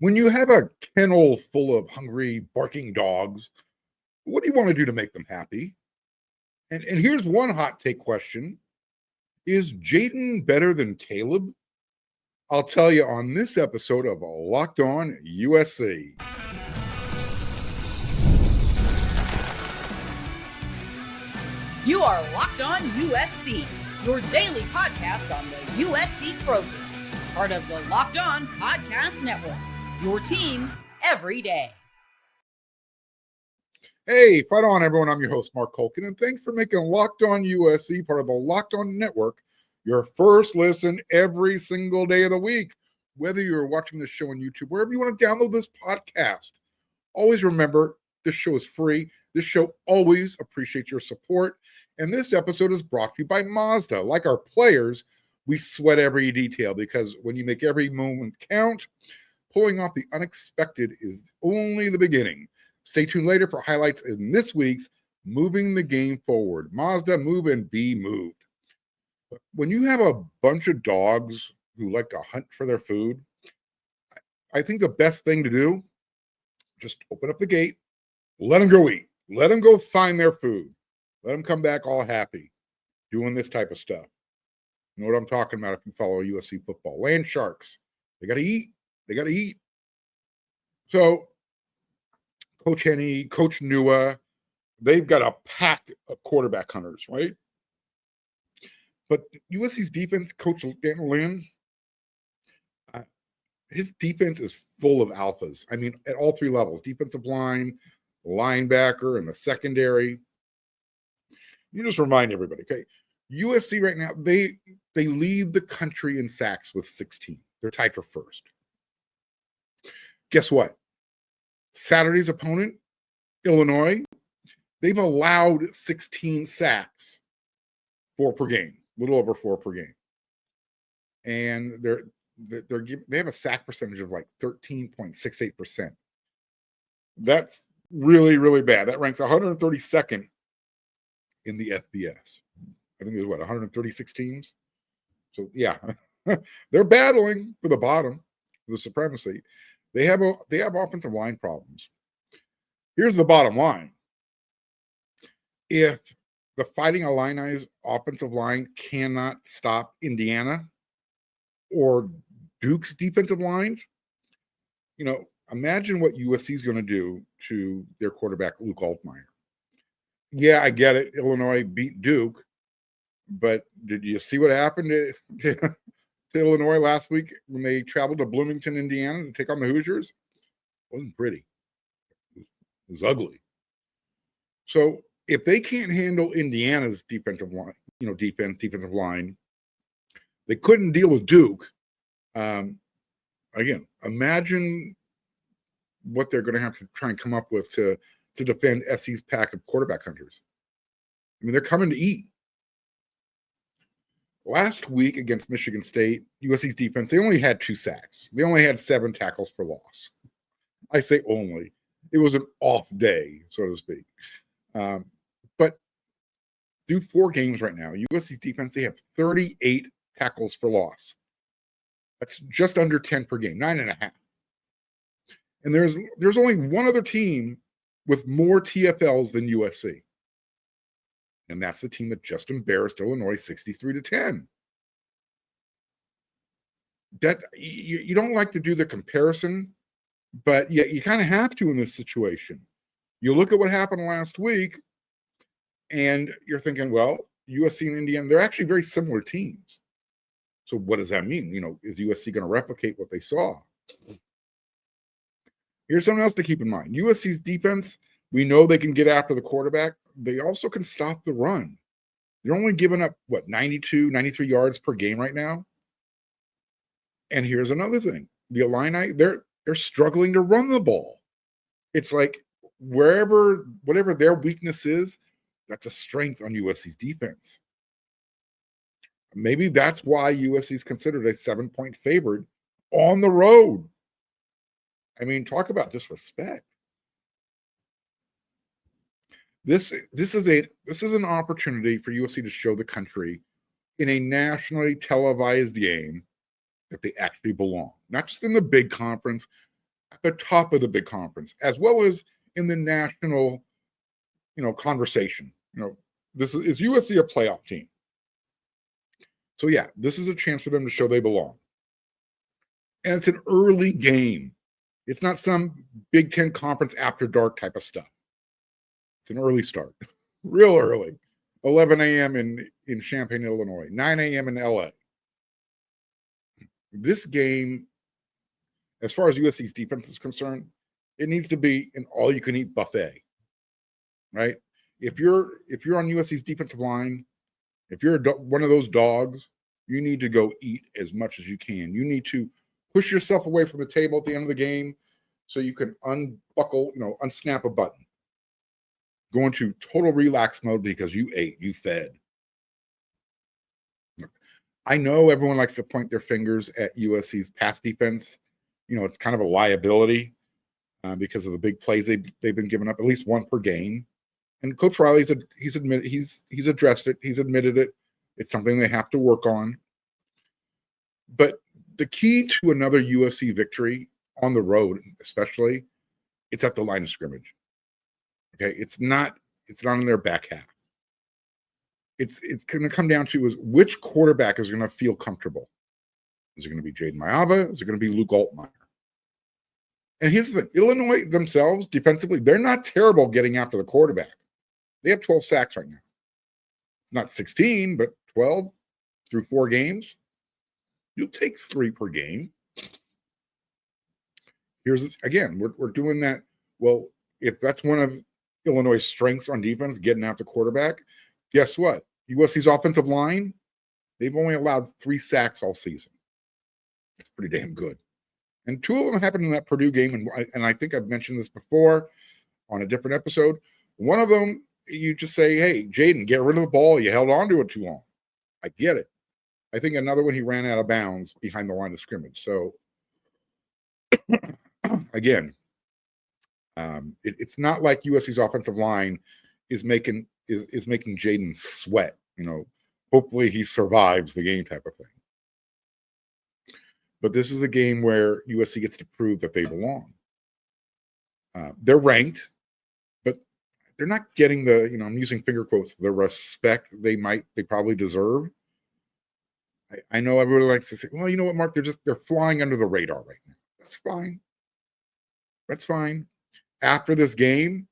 When you have a kennel full of hungry, barking dogs, what do you want to do to make them happy? And here's one hot take question. Is Jayden better than Caleb? I'll tell you on this episode of Locked On USC. You are Locked On USC, your daily podcast on the USC Trojans, part of the Locked On Podcast Network, your team every day. Hey, fight on, everyone. I'm your host, Mark Culkin, and thanks for making Locked On USC part of the Locked On Network your first listen every single day of the week. Whether you're watching this show on YouTube, wherever you want to download this podcast, always remember this show is free. This show always appreciates your support. And this episode is brought to you by Mazda. Like our players, we sweat every detail because when you make every moment count, pulling off the unexpected is only the beginning. Stay tuned later for highlights in this week's Moving the Game Forward. Mazda, move and be moved. When you have a bunch of dogs who like to hunt for their food, I think the best thing to do, just open up the gate, let them go eat. Let them go find their food. Let them come back all happy doing this type of stuff. You know what I'm talking about if you follow USC football. Land sharks. They got to eat. They got to eat. So Coach Henny, Coach Nua, they've got a pack of quarterback hunters, right? But USC's defense, Coach Antonlynn, his defense is full of alphas. I mean, at all three levels, defensive line, linebacker, and the secondary. You just remind everybody, okay? USC right now, they lead the country in sacks with 16. They're tied for first. Guess what? Saturday's opponent, Illinois, they've allowed 16 sacks, 4 per game, a little over 4 per game. And they have a sack percentage of like 13.68%. That's really, really bad. That ranks 132nd in the FBS. I think there's 136 teams. So yeah, they're battling for the bottom, for the supremacy. They have offensive line problems. Here's the bottom line. If the Fighting Illini's offensive line cannot stop Indiana or Duke's defensive lines, imagine what USC is going to do to their quarterback, Luke Altmaier. Yeah, I get it. Illinois beat Duke, but did you see what happened to Illinois last week when they traveled to Bloomington, Indiana to take on the Hoosiers? It wasn't pretty. It was ugly. So if they can't handle Indiana's defensive line, defensive line, they couldn't deal with Duke. Again, imagine what they're going to have to try and come up with to defend SC's pack of quarterback hunters. I mean, they're coming to eat. Last week against Michigan State, USC's defense, they only had 2 sacks. They only had 7 tackles for loss. I say only. It was an off day, so to speak. But through 4 games right now, USC's defense, they have 38 tackles for loss. That's just under 10 per game, 9.5. And there's only one other team with more TFLs than USC. And that's the team that just embarrassed Illinois 63-10. That you don't like to do the comparison, but you kind of have to in this situation. You look at what happened last week, and you're thinking, well, USC and Indiana, they're actually very similar teams. So what does that mean? Is USC going to replicate what they saw? Here's something else to keep in mind. USC's defense, we know they can get after the quarterback. They also can stop the run. They're only giving up, 92, 93 yards per game right now? And here's another thing. The Illini, they're struggling to run the ball. It's like whatever their weakness is, that's a strength on USC's defense. Maybe that's why USC is considered a 7-point favorite on the road. I mean, talk about disrespect. This is an opportunity for USC to show the country in a nationally televised game that they actually belong. Not just in the big conference, at the top of the big conference, as well as in the national, conversation. Is USC a playoff team? So yeah, this is a chance for them to show they belong. And it's an early game. It's not some Big Ten conference after dark type of stuff. It's an early start, real early. 11 a.m. in Champaign, Illinois, 9 a.m. in LA. This game, as far as USC's defense is concerned, it needs to be an all-you-can-eat buffet, right? If you're on USC's defensive line, if you're one of those dogs, you need to go eat as much as you can. You need to push yourself away from the table at the end of the game so you can unbuckle, unsnap a button. Go into total relax mode because you ate, you fed. I know everyone likes to point their fingers at USC's pass defense. It's kind of a liability because of the big plays they've been giving up, at least one per game. And Coach Riley's he's addressed it. He's admitted it. It's something they have to work on. But the key to another USC victory on the road, especially, it's at the line of scrimmage. Okay, it's not in their back half. It's going to come down to is which quarterback is going to feel comfortable. Is it going to be Jayden Maiava? Is it going to be Luke Altmaier? And here's the thing: Illinois themselves defensively, they're not terrible getting after the quarterback. They have 12 sacks right now. Not 16, but 12 through 4 games. You'll take 3 per game. Here's again, we're doing that. Well, if that's one of Illinois' strengths on defense, getting after quarterback, guess what? USC's offensive line, they've only allowed 3 sacks all season. It's pretty damn good. And 2 of them happened in that Purdue game, and I think I've mentioned this before on a different episode. One of them, you just say, hey, Jayden, get rid of the ball. You held on to it too long. I get it. I think another one he ran out of bounds behind the line of scrimmage. So, again, it's not like USC's offensive line is making Jayden sweat. Hopefully he survives the game type of thing. But this is a game where USC gets to prove that they belong. They're ranked, but they're not getting the, I'm using finger quotes, the respect they probably deserve. I know everybody likes to say, well, you know what, Mark, they're flying under the radar right now. That's fine. That's fine. After this game,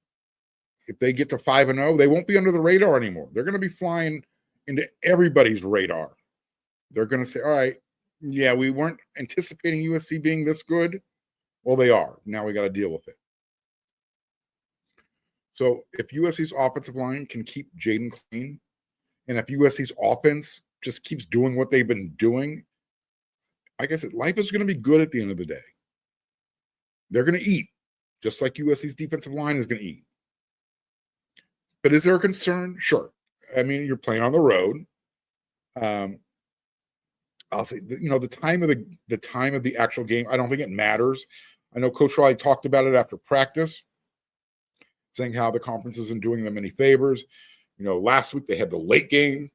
if they get to 5-0, they won't be under the radar anymore. They're going to be flying into everybody's radar. They're going to say, all right, yeah, we weren't anticipating USC being this good. Well, they are. Now we got to deal with it. So if USC's offensive line can keep Jayden clean, and if USC's offense just keeps doing what they've been doing, like I said, life is going to be good at the end of the day. They're going to eat, just like USC's defensive line is going to eat. But is there a concern? Sure. I mean, you're playing on the road. I'll say, the time of the actual game, I don't think it matters. I know Coach Riley talked about it after practice, saying how the conference isn't doing them any favors. Last week they had the late game.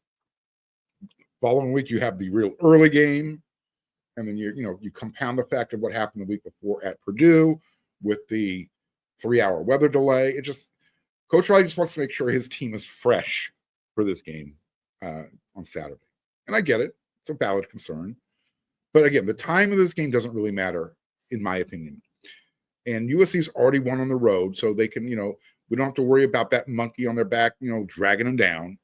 Following week you have the real early game, and then you compound the fact of what happened the week before at Purdue with the 3-hour weather delay. Coach Riley just wants to make sure his team is fresh for this game on Saturday, and I get it. It's a valid concern. But again, the time of this game doesn't really matter, in my opinion. And USC's already won on the road, so they can, we don't have to worry about that monkey on their back, dragging them down.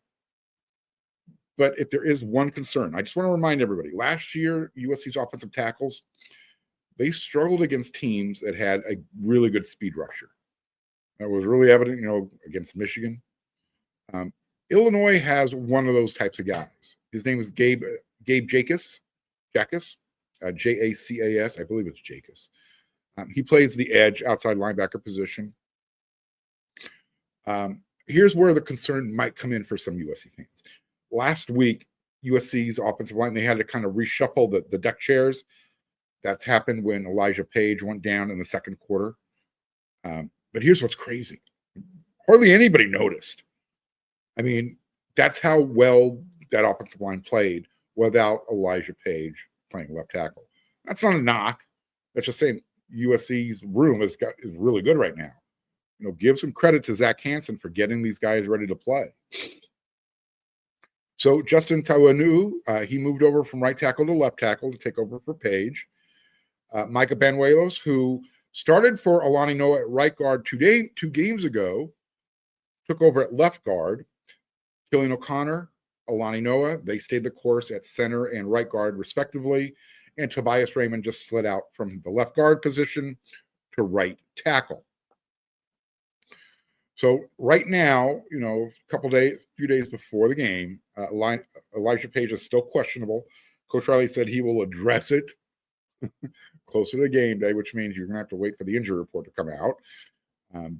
But if there is one concern, I just want to remind everybody, last year, USC's offensive tackles, they struggled against teams that had a really good speed rusher. That was really evident, against Michigan. Illinois has one of those types of guys. His name is Gabe Jacas, Jacas, I believe it's Jacas. He plays the edge, outside linebacker position. Here's where the concern might come in for some USC fans. Last week, USC's offensive line, they had to kind of reshuffle the deck chairs. That's happened when Elijah Page went down in the second quarter. But here's what's crazy. Hardly anybody noticed. I mean, that's how well that offensive line played without Elijah Page playing left tackle. That's not a knock. That's just saying USC's room is really good right now. Give some credit to Zach Hansen for getting these guys ready to play. So Justin Tawanu, he moved over from right tackle to left tackle to take over for Page. Micah Banuelos, who started for Alani Noah at right guard 2 games ago, took over at left guard. Killian O'Connor, Alani Noah, they stayed the course at center and right guard respectively. And Tobias Raymond just slid out from the left guard position to right tackle. So right now, few days before the game, Elijah Page is still questionable. Coach Riley said he will address it closer to game day, which means you're going to have to wait for the injury report to come out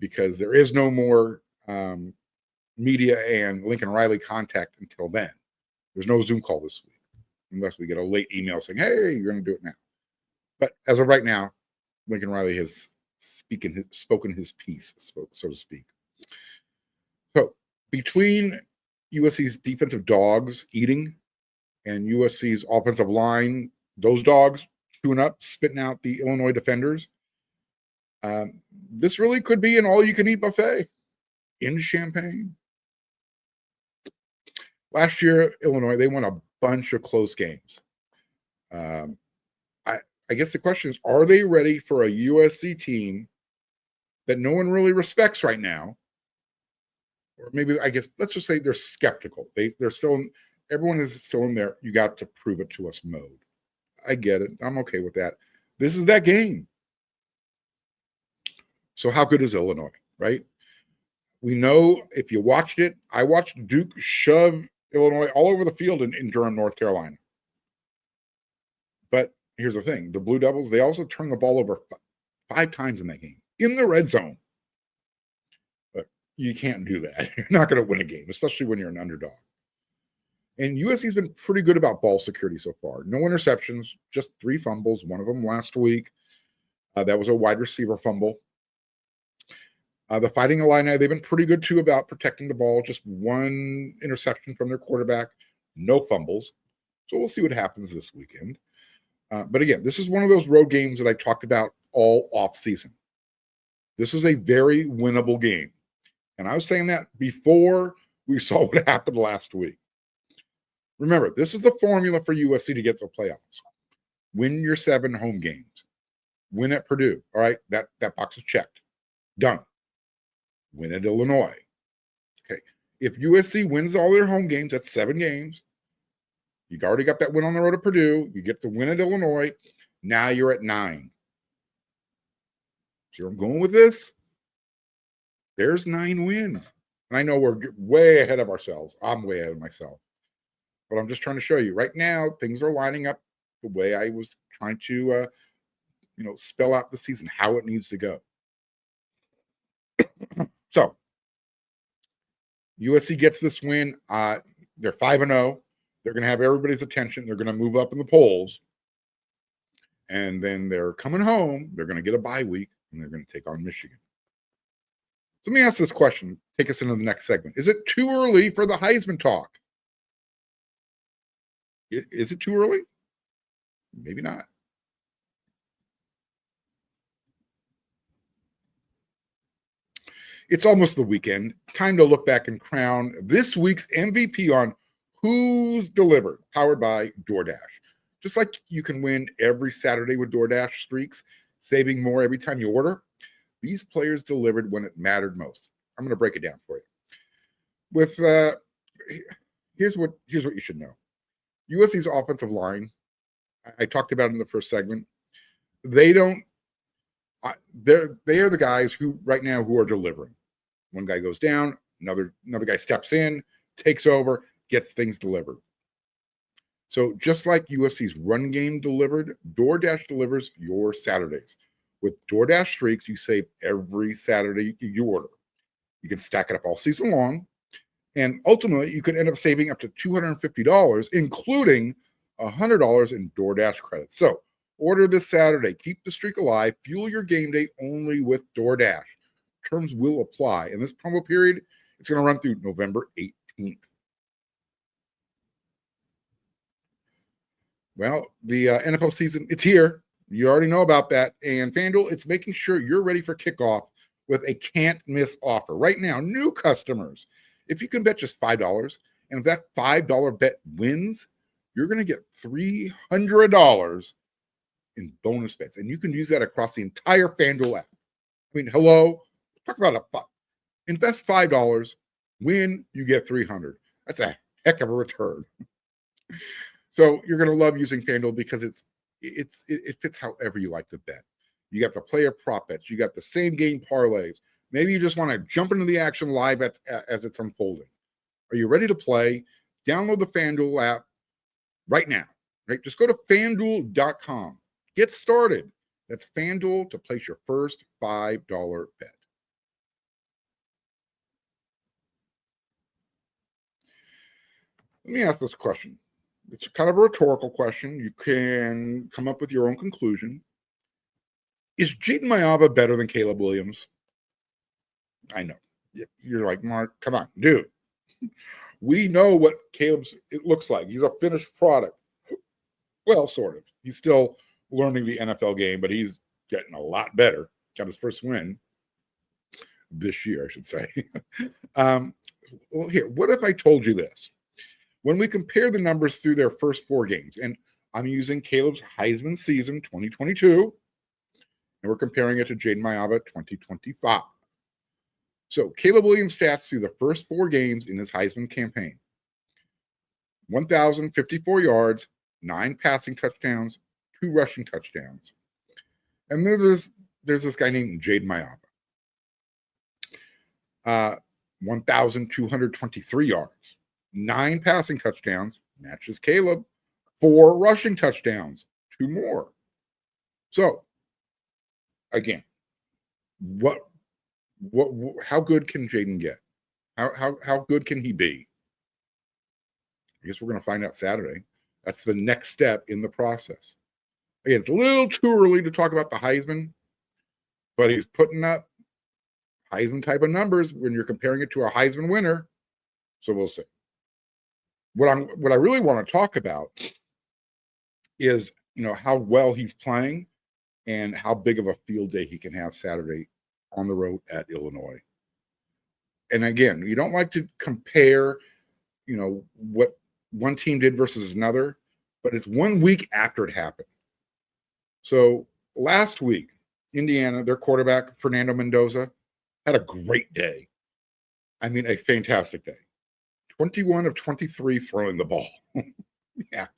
because there is no more media and Lincoln Riley contact until then. There's no Zoom call this week unless we get a late email saying, hey, you're going to do it now. But as of right now, Lincoln Riley has spoken his piece, so to speak. So between USC's defensive dogs eating and USC's offensive line, those dogs chewing up, spitting out the Illinois defenders, this really could be an all-you-can-eat buffet in Champaign. Last year, Illinois, they won a bunch of close games. I guess the question is, are they ready for a USC team that no one really respects right now? Or maybe, I guess, let's just say they're skeptical. They're still, everyone is still in there, you got to prove it to us mode. I get it. I'm okay with that. This is that game. So how good is Illinois, right? We know if you watched it, I watched Duke shove Illinois all over the field in Durham, North Carolina. But here's the thing. The Blue Devils, they also turned the ball over 5 times in that game, in the red zone. But you can't do that. You're not going to win a game, especially when you're an underdog. And USC's been pretty good about ball security so far. No interceptions, just 3 fumbles, one of them last week. That was a wide receiver fumble. The Fighting Illini, they've been pretty good, too, about protecting the ball. Just 1 interception from their quarterback, no fumbles. So we'll see what happens this weekend. But again, this is one of those road games that I talked about all offseason. This is a very winnable game. And I was saying that before we saw what happened last week. Remember, this is the formula for USC to get to the playoffs. Win your 7 home games. Win at Purdue. All right, that box is checked. Done. Win at Illinois. Okay. If USC wins all their home games, that's 7 games. You've already got that win on the road at Purdue. You get the win at Illinois. Now you're at 9. See where I'm going with this? There's 9 wins. And I know we're way ahead of ourselves. I'm way ahead of myself. But I'm just trying to show you. Right now, things are lining up the way I was trying to, spell out the season, how it needs to go. So, USC gets this win. They're 5-0. They're going to have everybody's attention. They're going to move up in the polls. And then they're coming home. They're going to get a bye week, and they're going to take on Michigan. So let me ask this question. Take us into the next segment. Is it too early for the Heisman talk? Is it too early? Maybe not. It's almost the weekend. Time to look back and crown this week's MVP on Who's Delivered, powered by DoorDash. Just like you can win every Saturday with DoorDash streaks, saving more every time you order, these players delivered when it mattered most. I'm going to break it down for you. Here's what you should know. USC's offensive line, I talked about in the first segment. They are the guys who right now who are delivering. One guy goes down, another guy steps in, takes over, gets things delivered. So just like USC's run game delivered, DoorDash delivers your Saturdays. With DoorDash streaks, you save every Saturday you order. You can stack it up all season long. And ultimately, you could end up saving up to $250, including $100 in DoorDash credits. So order this Saturday. Keep the streak alive. Fuel your game day only with DoorDash. Terms will apply. In this promo period, it's going to run through November 18th. Well, the NFL season, it's here. You already know about that. And FanDuel, it's making sure you're ready for kickoff with a can't-miss offer. Right now, new customers, if you can bet just $5, and if that $5 bet wins, you're going to get $300 in bonus bets. And you can use that across the entire FanDuel app. I mean, hello, talk about invest $5, win, you get $300. That's a heck of a return. So you're going to love using FanDuel because it fits however you like to bet. You got the player prop bets. You got the same game parlays. Maybe you just want to jump into the action live as it's unfolding. Are you ready to play? Download the FanDuel app right now. Right? Just go to FanDuel.com. Get started. That's FanDuel to place your first $5 bet. Let me ask this question. It's kind of a rhetorical question. You can come up with your own conclusion. Is Jayden Maiava better than Caleb Williams? I know. You're like, Mark, come on, dude. We know what it looks like. He's a finished product. Well, sort of. He's still learning the NFL game, but he's getting a lot better. Got his first win this year, I should say. Well, here, what if I told you this? When we compare the numbers through their first 4 games, and I'm using Caleb's Heisman season 2022, and we're comparing it to Jayden Maiava 2025. So Caleb Williams' stats through the first 4 games in his Heisman campaign: 1,054 yards, 9 passing touchdowns, 2 rushing touchdowns. And there's this guy named Jayden Maiava. 1,223 yards, 9 passing touchdowns, matches Caleb, 4 rushing touchdowns, 2 more. So, again, how good can Jayden get? How good can he be? I guess we're going to find out Saturday. That's the next step in the process. Again, it's a little too early to talk about the Heisman, but he's putting up Heisman type of numbers when you're comparing it to a Heisman winner. So we'll see. What I really want to talk about is, how well he's playing and how big of a field day he can have Saturday on the road at Illinois. And again, you don't like to compare, what one team did versus another, but it's 1 week after it happened. So last week, Indiana, their quarterback, Fernando Mendoza, had a great day. I mean, a fantastic day. 21 of 23 throwing the ball. Yeah.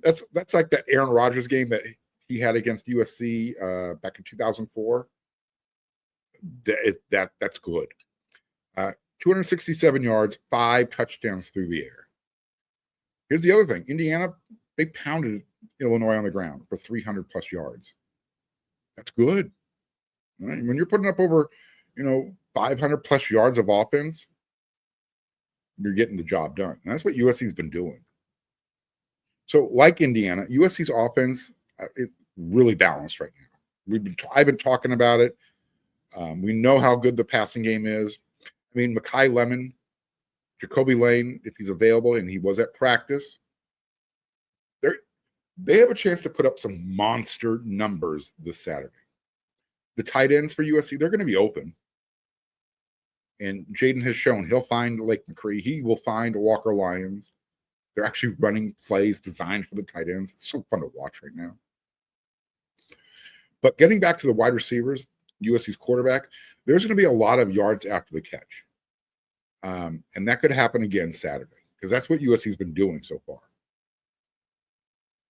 That's like that Aaron Rodgers game that he had against USC back in 2004. That's good. 267 yards, 5 touchdowns through the air. Here's the other thing. Indiana, they pounded Illinois on the ground for 300 plus yards. That's good. Right? When you're putting up over, 500 plus yards of offense, you're getting the job done. And that's what USC's been doing. So, like Indiana, USC's offense is really balanced right now. I've been talking about it. We know how good the passing game is. I mean, Mekhi Lemon, Jacoby Lane, if he's available, and he was at practice, they have a chance to put up some monster numbers this Saturday. The tight ends for USC, they're going to be open. And Jayden has shown he'll find Lake McCree. He will find Walker Lyons. They're actually running plays designed for the tight ends. It's so fun to watch right now. But getting back to the wide receivers, USC's quarterback, there's going to be a lot of yards after the catch. And that could happen again Saturday because that's what USC's been doing so far.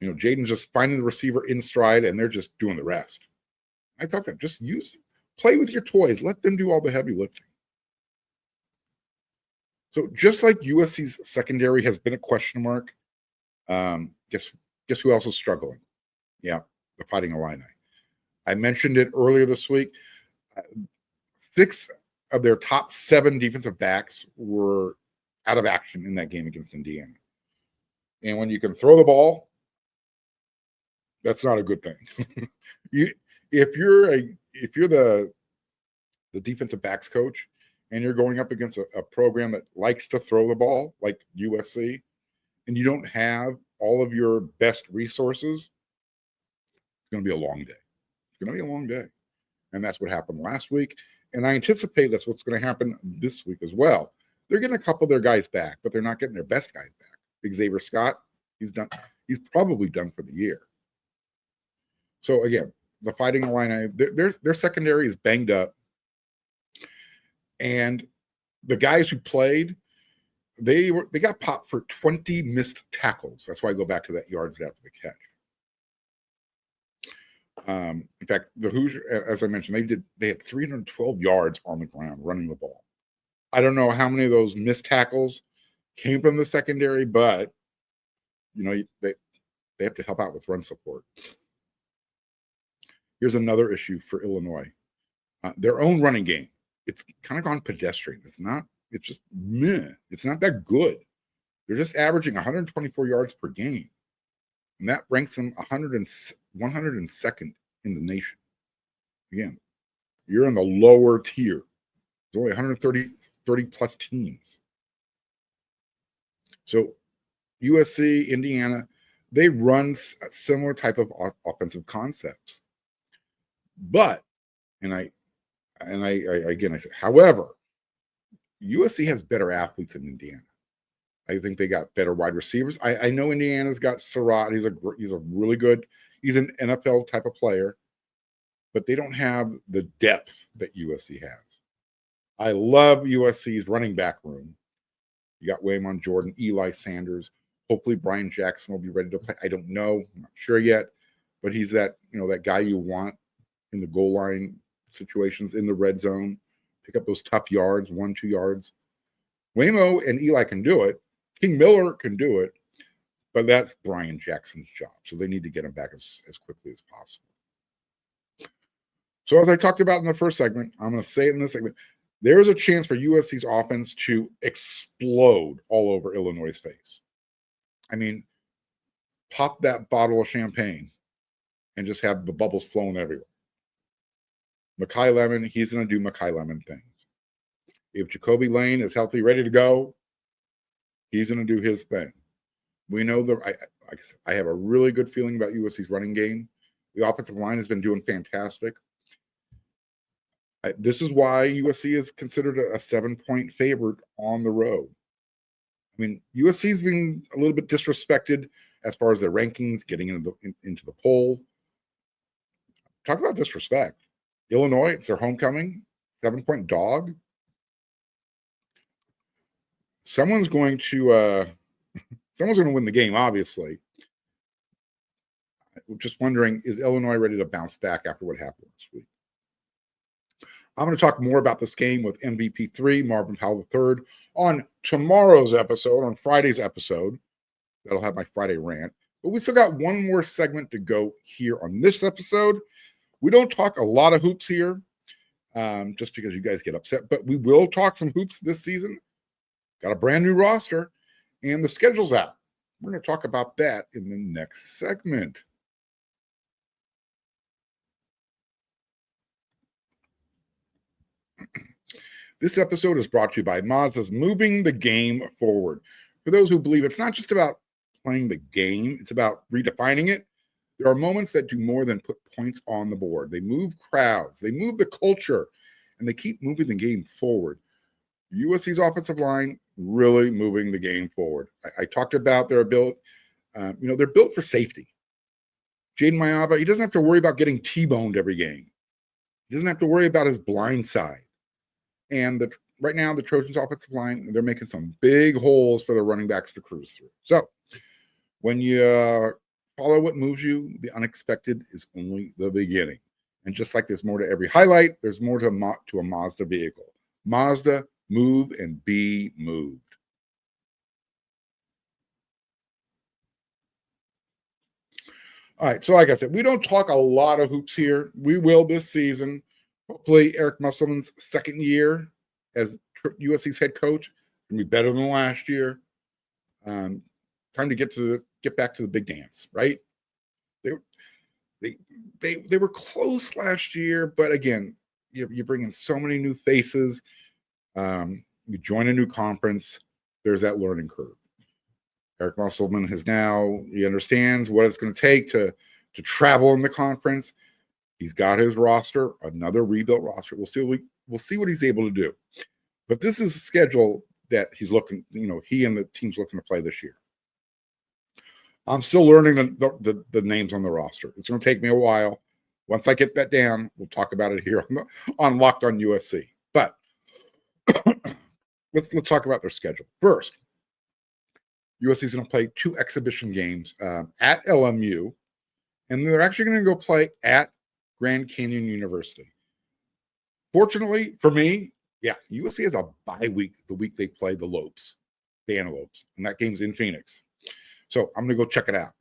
Jayden's just finding the receiver in stride and they're just doing the rest. I thought that just play with your toys. Let them do all the heavy lifting. So just like USC's secondary has been a question mark, guess who else is struggling? Yeah, the Fighting Illini. I mentioned it earlier this week. 6 of their top 7 defensive backs were out of action in that game against Indiana. And when you can throw the ball, that's not a good thing. If you're the defensive backs coach and you're going up against a program that likes to throw the ball like USC, and you don't have all of your best resources, going to be a long day. It's going to be a long day. And that's what happened last week. And I anticipate that's what's going to happen this week as well. They're getting a couple of their guys back, but they're not getting their best guys back. Xavier Scott, he's done. He's probably done for the year. So again, the Fighting Illini, their secondary is banged up. And the guys who played, they got popped for 20 missed tackles. That's why I go back to that yards after the catch. In fact, the Hoosiers, as I mentioned, they had 312 yards on the ground running the ball. I don't know how many of those missed tackles came from the secondary, but they have to help out with run support. Here's another issue for Illinois: their own running game. It's kind of gone pedestrian. It's just meh. It's not that good. They're just averaging 124 yards per game. And that ranks them 102nd in the nation. Again, you're in the lower tier. There's only 130 plus teams. So USC, Indiana, they run a similar type of offensive concepts. But, however, USC has better athletes than Indiana. I think they got better wide receivers. I know Indiana's got Surratt. He's a really good. He's an NFL type of player, but they don't have the depth that USC has. I love USC's running back room. You got Waymon Jordan, Eli Sanders. Hopefully Brian Jackson will be ready to play. I don't know. I'm not sure yet, but he's that guy you want in the goal line situations, in the red zone, pick up those tough yards, 1-2 yards. Waymo and Eli can do it. King Miller can do it, but that's Brian Jackson's job. So they need to get him back as quickly as possible. So as I talked about in the first segment, I'm going to say it in this segment, there is a chance for USC's offense to explode all over Illinois' face. I mean, pop that bottle of champagne and just have the bubbles flowing everywhere. Makai Lemon, he's going to do Makai Lemon things. If Jacoby Lane is healthy, ready to go, he's going to do his thing. We know I have a really good feeling about USC's running game. The offensive line has been doing fantastic. This is why USC is considered a 7-point favorite on the road. I mean, USC's been a little bit disrespected as far as their rankings, getting into the poll. Talk about disrespect. Illinois, it's their homecoming, 7-point dog. Someone's going to win the game, obviously. I'm just wondering, is Illinois ready to bounce back after what happened last week? I'm going to talk more about this game with MVP3, Marvin Powell III, on tomorrow's episode, on Friday's episode. That'll have my Friday rant. But we still got one more segment to go here on this episode. We don't talk a lot of hoops here, just because you guys get upset. But we will talk some hoops this season. Got a brand new roster, and the schedule's out. We're going to talk about that in the next segment. This episode is brought to you by Mazda's Moving the Game Forward. For those who believe it's not just about playing the game, it's about redefining it. There are moments that do more than put points on the board. They move crowds, they move the culture, and they keep moving the game forward. USC's offensive line really moving the game forward. I talked about their ability. They're built for safety. Jayden Maiava, he doesn't have to worry about getting T-boned every game. He doesn't have to worry about his blind side. And right now, the Trojans' offensive line, they're making some big holes for the running backs to cruise through. So when you follow what moves you, the unexpected is only the beginning. And just like there's more to every highlight, there's more to a Mazda vehicle. Mazda, move and be moved. All right, so like I said, we don't talk a lot of hoops here. We will this season. Hopefully, Eric Musselman's second year as USC's head coach can be better than last year. Time to get back to the big dance, right? They were close last year, but again, you bring in so many new faces. You join a new conference. There's that learning curve. Eric Musselman he understands what it's going to take to to travel in the conference. He's got his roster, another rebuilt roster. We'll see what he's able to do. But this is a schedule that he's looking, he and the team's looking to play this year. I'm still learning the names on the roster. It's going to take me a while. Once I get that down, we'll talk about it here on Locked On USC. But let's talk about their schedule. First, USC is going to play 2 exhibition games at LMU, and they're actually going to go play at Grand Canyon University. Fortunately for me, USC has a bye week the week they play the Antelopes, and that game's in Phoenix. So I'm going to go check it out.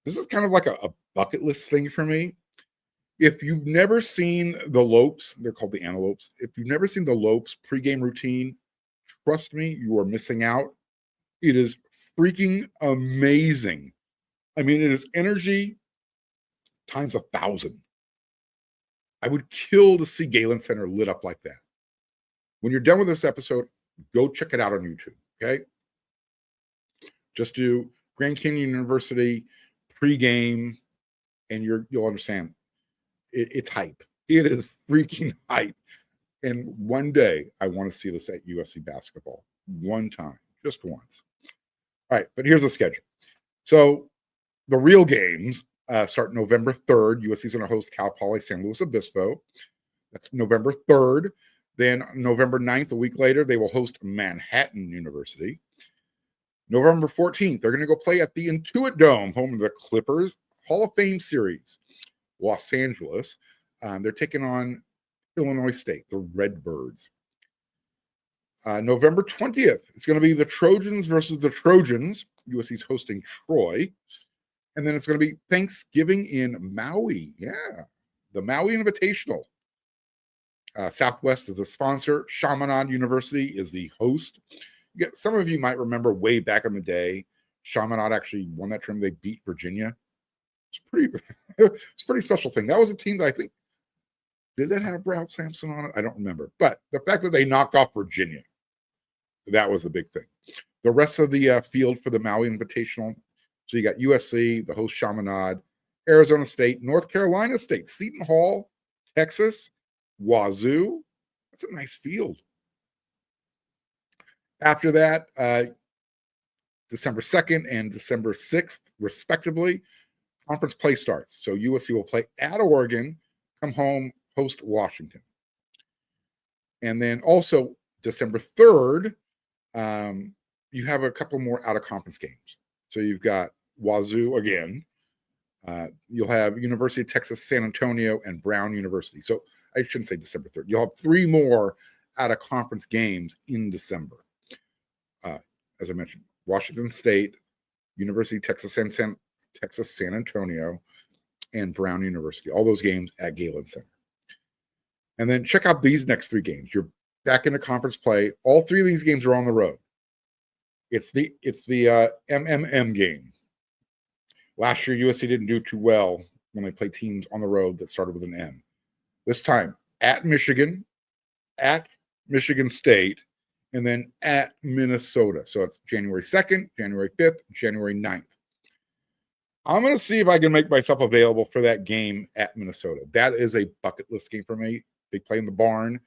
This is kind of like a bucket list thing for me. If you've never seen the Lopes, they're called the Antelopes. If you've never seen the Lopes pregame routine, trust me, you are missing out. It is freaking amazing. I mean, it is energy times 1,000. I would kill to see Galen Center lit up like that. When you're done with this episode, go check it out on YouTube, okay? Just do Grand Canyon University pregame, and you'll understand. It's hype. It is freaking hype. And one day, I want to see this at USC basketball. One time, just once. All right, but here's the schedule. So the real games start November 3rd. USC is going to host Cal Poly San Luis Obispo. That's November 3rd. Then November 9th, a week later, they will host Manhattan University. November 14th, they're going to go play at the Intuit Dome, home of the Clippers Hall of Fame Series, Los Angeles. They're taking on Illinois State, the Redbirds. November 20th, it's going to be the Trojans versus the Trojans. USC's hosting Troy. And then it's going to be Thanksgiving in Maui. Yeah, the Maui Invitational. Southwest is the sponsor. Chaminade University is the host. Some of you might remember way back in the day, Chaminade actually won that tournament. They beat Virginia. It's a pretty special thing. That was a team that I think, did that have Ralph Sampson on it? I don't remember. But the fact that they knocked off Virginia, that was the big thing. The rest of the field for the Maui Invitational, so you got USC, the host Chaminade, Arizona State, North Carolina State, Seton Hall, Texas, Wazoo. That's a nice field. After that, December 2nd and December 6th, respectively, conference play starts. So USC will play at Oregon, come home, host Washington. And then also December 3rd, you have a couple more out-of-conference games. So you've got Wazoo again. You'll have University of Texas, San Antonio, and Brown University. So I shouldn't say December 3rd. You'll have 3 more out-of-conference games in December. As I mentioned, Washington State, University of Texas, San Antonio, and Brown University. All those games at Galen Center. And then check out these next 3 games. You're back into conference play. All 3 of these games are on the road. It's the MMM game. Last year, USC didn't do too well when they played teams on the road that started with an M. This time, at Michigan State, and then at Minnesota. So it's January 2nd, January 5th, January 9th. I'm going to see if I can make myself available for that game at Minnesota. That is a bucket list game for me. They play in the barn.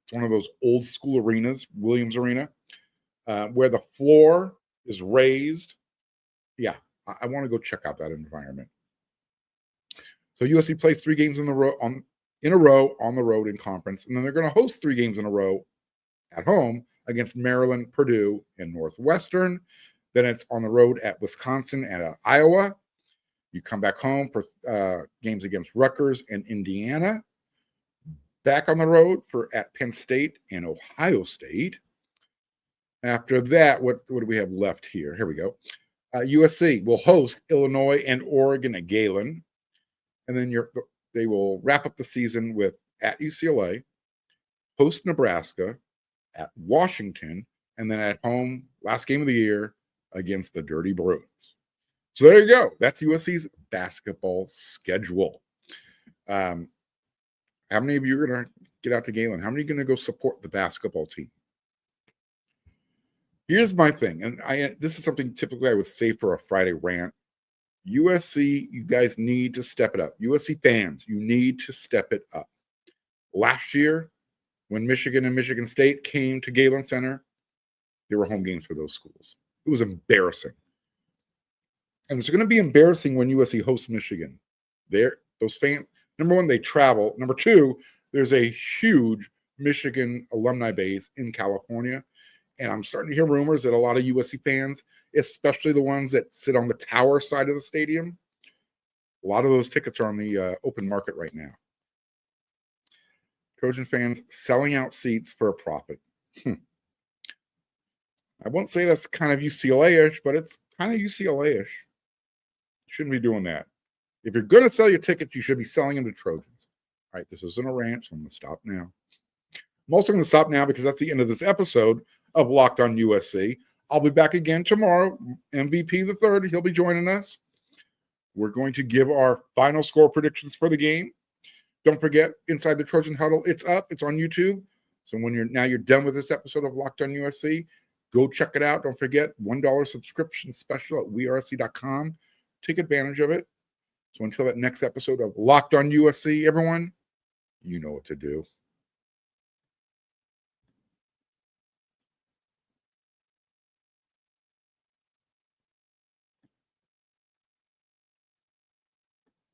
It's one of those old school arenas, Williams Arena, where the floor is raised. Yeah, I want to go check out that environment. So USC plays 3 games in a row on the road in conference, and then they're going to host 3 games in a row at home against Maryland, Purdue, and Northwestern. Then it's on the road at Wisconsin and at Iowa. You come back home for games against Rutgers and Indiana. Back on the road at Penn State and Ohio State. After that, what do we have left here? Here we go. USC will host Illinois and Oregon at Galen. And then they will wrap up the season with at UCLA, host Nebraska, at Washington, and then at home, last game of the year, against the Dirty Bruins. So there you go. That's USC's basketball schedule. How many of you are going to get out to Galen? How many are going to go support the basketball team? Here's my thing, and this is something typically I would say for a Friday rant. USC, you guys need to step it up. USC fans, you need to step it up. Last year, when Michigan and Michigan State came to Galen Center, there were home games for those schools. It was embarrassing. And it's going to be embarrassing when USC hosts Michigan. Those fans, number one, they travel. Number two, there's a huge Michigan alumni base in California. And I'm starting to hear rumors that a lot of USC fans, especially the ones that sit on the tower side of the stadium, a lot of those tickets are on the open market right now. Trojan fans selling out seats for a profit. I won't say that's kind of UCLA-ish, but it's kind of UCLA-ish. Shouldn't be doing that. If you're going to sell your tickets, you should be selling them to Trojans. All right, this isn't a rant, so I'm going to stop now. I'm also going to stop now because that's the end of this episode of Locked On USC. I'll be back again tomorrow. MVP the third, he'll be joining us. We're going to give our final score predictions for the game. Don't forget, Inside the Trojan Huddle, it's up. It's on YouTube. So when you're done with this episode of Locked On USC, go check it out. Don't forget, $1 subscription special at wersc.com. Take advantage of it. So until that next episode of Locked On USC, everyone, you know what to do.